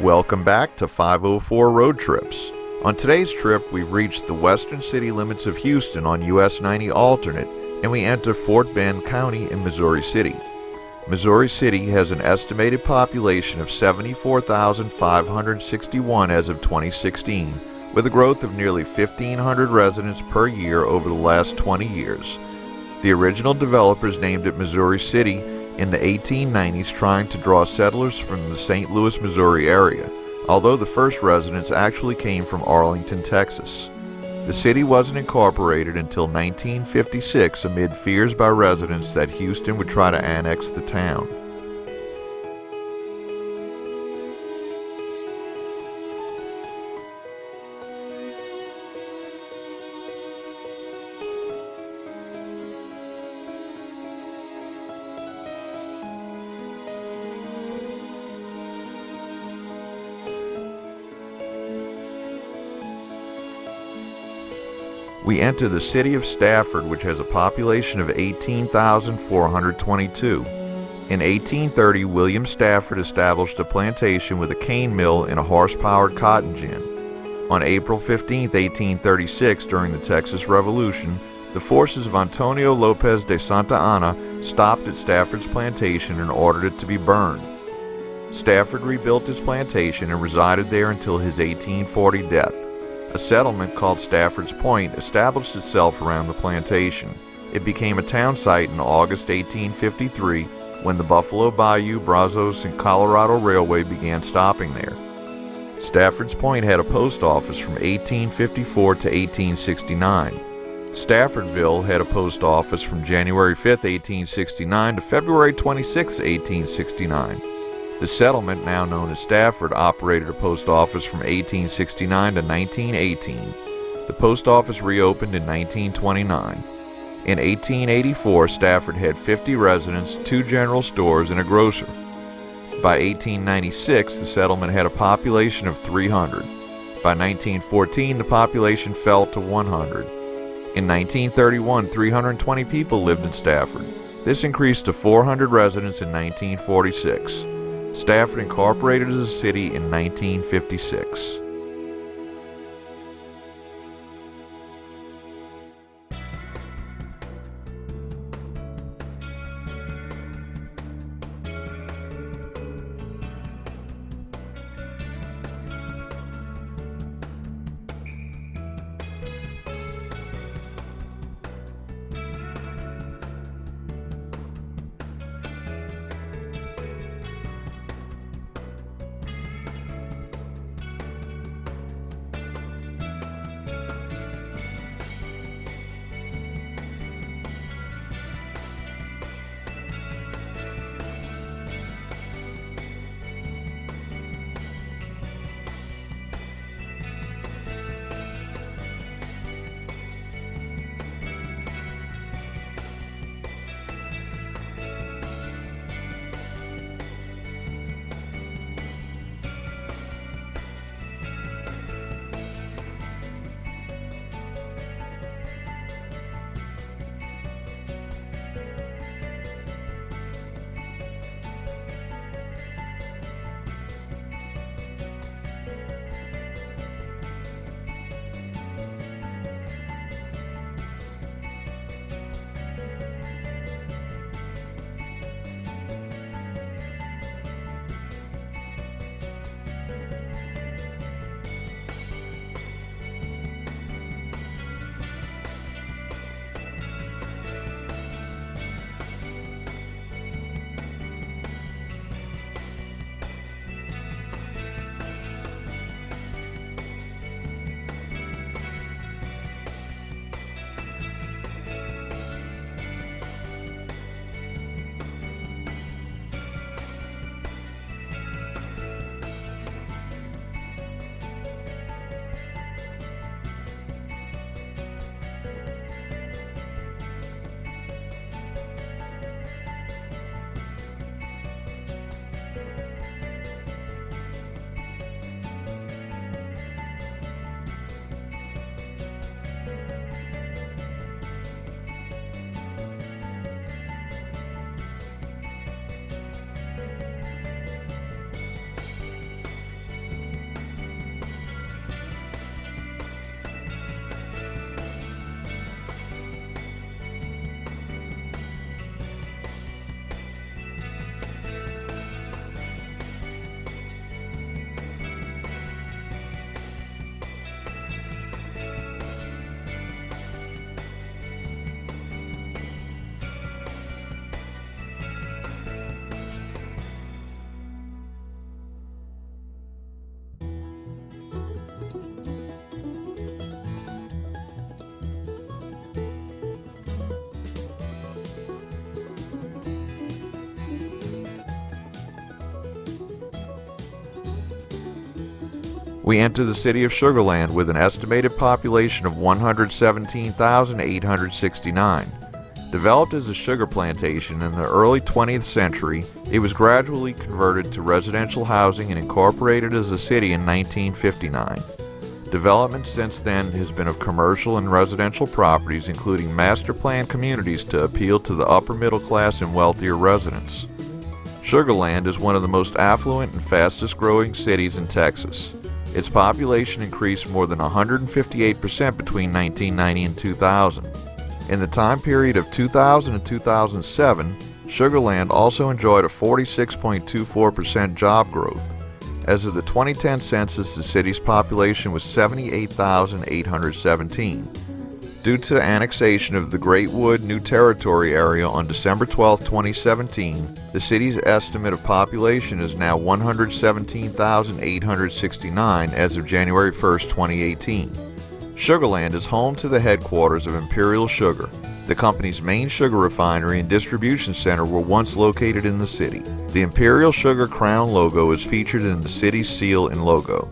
Welcome back to 504 Road Trips. On today's trip, we've reached the western city limits of Houston on US-90 alternate, and we enter Fort Bend County in Missouri City. Missouri City has an estimated population of 74,561 as of 2016, with a growth of nearly 1,500 residents per year over the last 20 years. The original developers named it Missouri City in the 1890s, trying to draw settlers from the St. Louis, Missouri area, although the first residents actually came from Arlington, Texas. The city wasn't incorporated until 1956 amid fears by residents that Houston would try to annex the town. We enter the city of Stafford, which has a population of 18,422. In 1830, William Stafford established a plantation with a cane mill and a horse-powered cotton gin. On April 15, 1836, during the Texas Revolution, the forces of Antonio Lopez de Santa Anna stopped at Stafford's plantation and ordered it to be burned. Stafford rebuilt his plantation and resided there until his 1840 death. A settlement called Stafford's Point established itself around the plantation. It became a town site in August 1853 when the Buffalo Bayou, Brazos, and Colorado Railway began stopping there. Stafford's Point had a post office from 1854 to 1869. Staffordville had a post office from January 5, 1869 to February 26, 1869. The settlement, now known as Stafford, operated a post office from 1869 to 1918. The post office reopened in 1929. In 1884, Stafford had 50 residents, 2 general stores, and a grocer. By 1896, the settlement had a population of 300. By 1914, the population fell to 100. In 1931, 320 people lived in Stafford. This increased to 400 residents in 1946. Stafford incorporated as a city in 1956. We enter the city of Sugar Land with an estimated population of 117,869. Developed as a sugar plantation in the early 20th century, it was gradually converted to residential housing and incorporated as a city in 1959. Development since then has been of commercial and residential properties, including master plan communities to appeal to the upper middle class and wealthier residents. Sugar Land is one of the most affluent and fastest growing cities in Texas. Its population increased more than 158% between 1990 and 2000. In the time period of 2000 and 2007, Sugar Land also enjoyed a 46.24% job growth. As of the 2010 census, the city's population was 78,817. Due to annexation of the Great Wood New Territory area on December 12, 2017, the city's estimate of population is now 117,869 as of January 1, 2018. Sugar Land is home to the headquarters of Imperial Sugar. The company's main sugar refinery and distribution center were once located in the city. The Imperial Sugar Crown logo is featured in the city's seal and logo.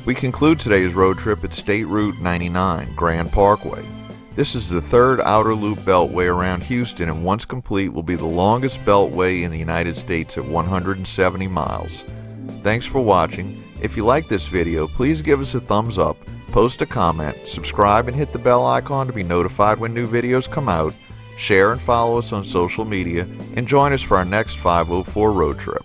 We conclude today's road trip at State Route 99, Grand Parkway. This is the third outer loop beltway around Houston, and once complete will be the longest beltway in the United States at 170 miles. Thanks for watching. If you like this video, please give us a thumbs up, post a comment, subscribe and hit the bell icon to be notified when new videos come out, share and follow us on social media, and join us for our next 504 road trip.